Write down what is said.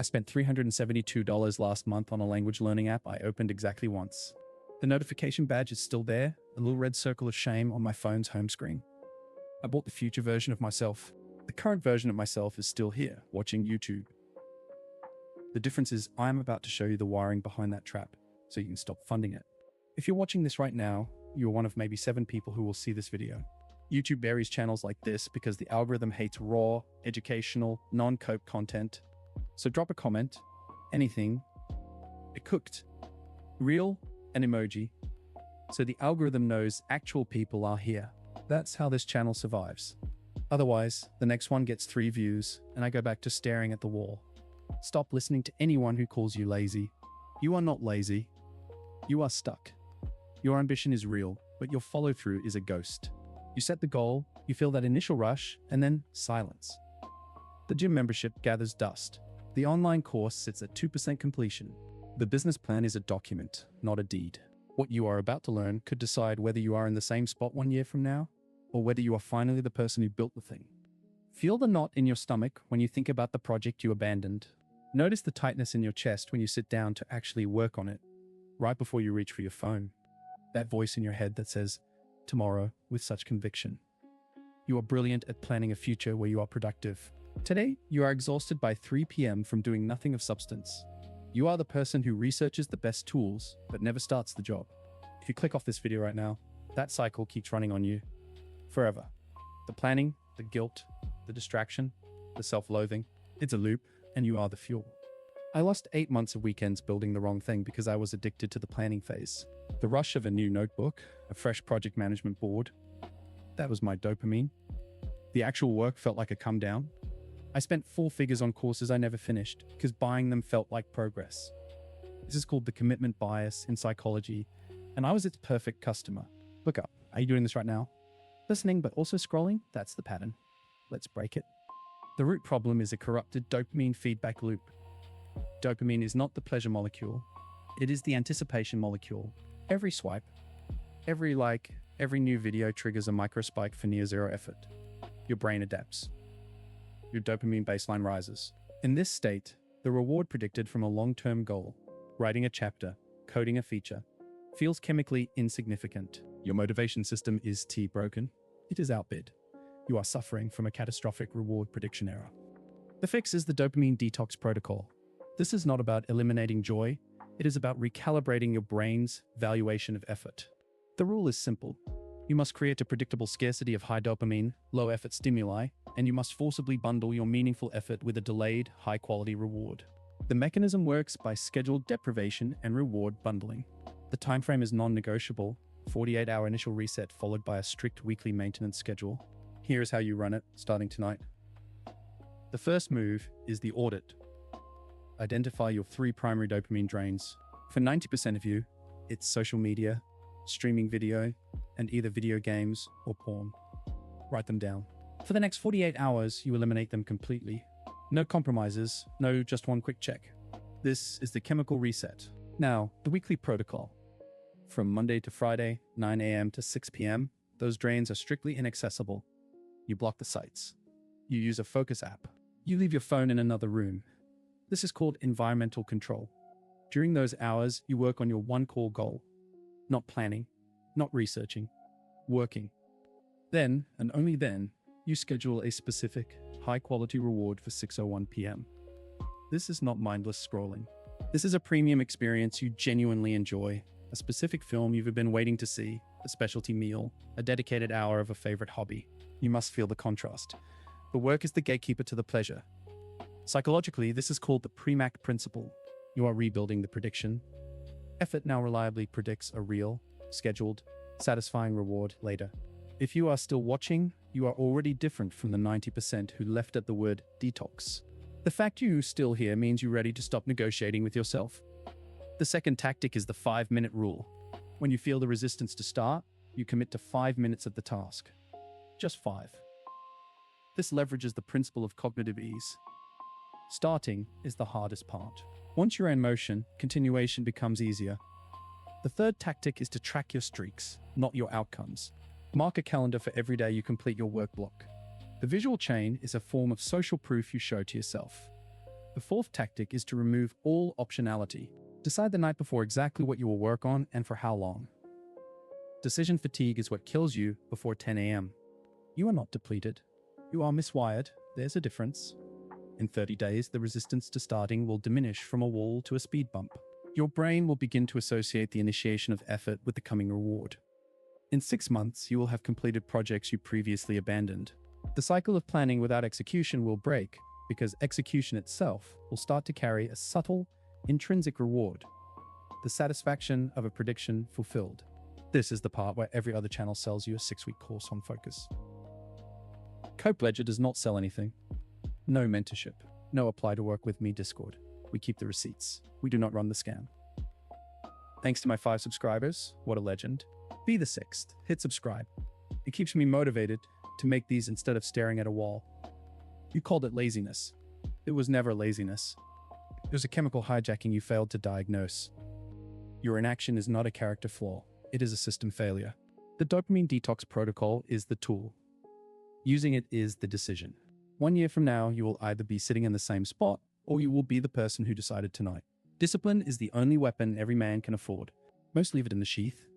I spent $372 last month on a language learning app I opened exactly once. The notification badge is still there, a little red circle of shame on my phone's home screen. I bought the future version of myself. The current version of myself is still here, watching YouTube. The difference is I am about to show you the wiring behind that trap, so you can stop funding it. If you're watching this right now, you're one of maybe 7 people who will see this video. YouTube buries channels like this because the algorithm hates raw, educational, non-cope content. So drop a comment, anything, a cooked, real, an emoji, so the algorithm knows actual people are here. That's how this channel survives. Otherwise, the next one gets 3 views and I go back to staring at the wall. Stop listening to anyone who calls you lazy. You are not lazy. You are stuck. Your ambition is real, but your follow-through is a ghost. You set the goal, you feel that initial rush, and then silence. The gym membership gathers dust. The online course sits at 2% completion. The business plan is a document, not a deed. What you are about to learn could decide whether you are in the same spot 1 year from now, or whether you are finally the person who built the thing. Feel the knot in your stomach when you think about the project you abandoned. Notice the tightness in your chest when you sit down to actually work on it, right before you reach for your phone. That voice in your head that says, tomorrow, with such conviction. You are brilliant at planning a future where you are productive. Today, you are exhausted by 3 p.m. from doing nothing of substance. You are the person who researches the best tools, but never starts the job. If you click off this video right now, that cycle keeps running on you forever. The planning, the guilt, the distraction, the self-loathing, it's a loop, and you are the fuel. I lost 8 months of weekends building the wrong thing because I was addicted to the planning phase. The rush of a new notebook, a fresh project management board, that was my dopamine. The actual work felt like a come down. I spent 4 figures on courses I never finished because buying them felt like progress. This is called the commitment bias in psychology, and I was its perfect customer. Look up. Are you doing this right now? Listening but also scrolling? That's the pattern. Let's break it. The root problem is a corrupted dopamine feedback loop. Dopamine is not the pleasure molecule. It is the anticipation molecule. Every swipe, every like, every new video triggers a microspike for near zero effort. Your brain adapts. Your dopamine baseline rises. In this state, the reward predicted from a long-term goal, writing a chapter, coding a feature, feels chemically insignificant. Your motivation system is broken. It is outbid. You are suffering from a catastrophic reward prediction error. The fix is the dopamine detox protocol. This is not about eliminating joy. It is about recalibrating your brain's valuation of effort. The rule is simple. You must create a predictable scarcity of high dopamine, low effort stimuli, and you must forcibly bundle your meaningful effort with a delayed, high-quality reward. The mechanism works by scheduled deprivation and reward bundling. The time frame is non-negotiable, 48-hour initial reset followed by a strict weekly maintenance schedule. Here is how you run it, starting tonight. The first move is the audit. Identify your 3 primary dopamine drains. For 90% of you, it's social media, streaming video, and either video games or porn. Write them down. For the next 48 hours, you eliminate them completely. No compromises, no just one quick check. This is the chemical reset. Now, the weekly protocol. From Monday to Friday, 9 a.m. to 6 p.m., those drains are strictly inaccessible. You block the sites. You use a focus app. You leave your phone in another room. This is called environmental control. During those hours, you work on your one core goal. Not planning, not researching, working. Then, and only then, you schedule a specific, high-quality reward for 6:01 p.m. This is not mindless scrolling. This is a premium experience you genuinely enjoy, a specific film you've been waiting to see, a specialty meal, a dedicated hour of a favorite hobby. You must feel the contrast. The work is the gatekeeper to the pleasure. Psychologically, this is called the Premack principle. You are rebuilding the prediction. Effort now reliably predicts a real, scheduled, satisfying reward later. If you are still watching, you are already different from the 90% who left at the word detox. The fact you're still here means you're ready to stop negotiating with yourself. The second tactic is the 5-minute rule. When you feel the resistance to start, you commit to 5 minutes of the task. Just 5. This leverages the principle of cognitive ease. Starting is the hardest part. Once you're in motion, continuation becomes easier. The third tactic is to track your streaks, not your outcomes. Mark a calendar for every day you complete your work block. The visual chain is a form of social proof you show to yourself. The fourth tactic is to remove all optionality. Decide the night before exactly what you will work on and for how long. Decision fatigue is what kills you before 10 a.m. You are not depleted. You are miswired. There's a difference. In 30 days, the resistance to starting will diminish from a wall to a speed bump. Your brain will begin to associate the initiation of effort with the coming reward. In 6 months, you will have completed projects you previously abandoned. The cycle of planning without execution will break because execution itself will start to carry a subtle, intrinsic reward, the satisfaction of a prediction fulfilled. This is the part where every other channel sells you a 6-week course on focus. Cope Ledger does not sell anything. No mentorship. No apply to work with me Discord. We keep the receipts. We do not run the scam. Thanks to my 5 subscribers. What a legend. Be the 6th. Hit subscribe. It keeps me motivated to make these instead of staring at a wall. You called it laziness. It was never laziness. It was a chemical hijacking you failed to diagnose. Your inaction is not a character flaw. It is a system failure. The dopamine detox protocol is the tool. Using it is the decision. 1 year from now, you will either be sitting in the same spot or you will be the person who decided tonight. Discipline is the only weapon every man can afford. Most leave it in the sheath.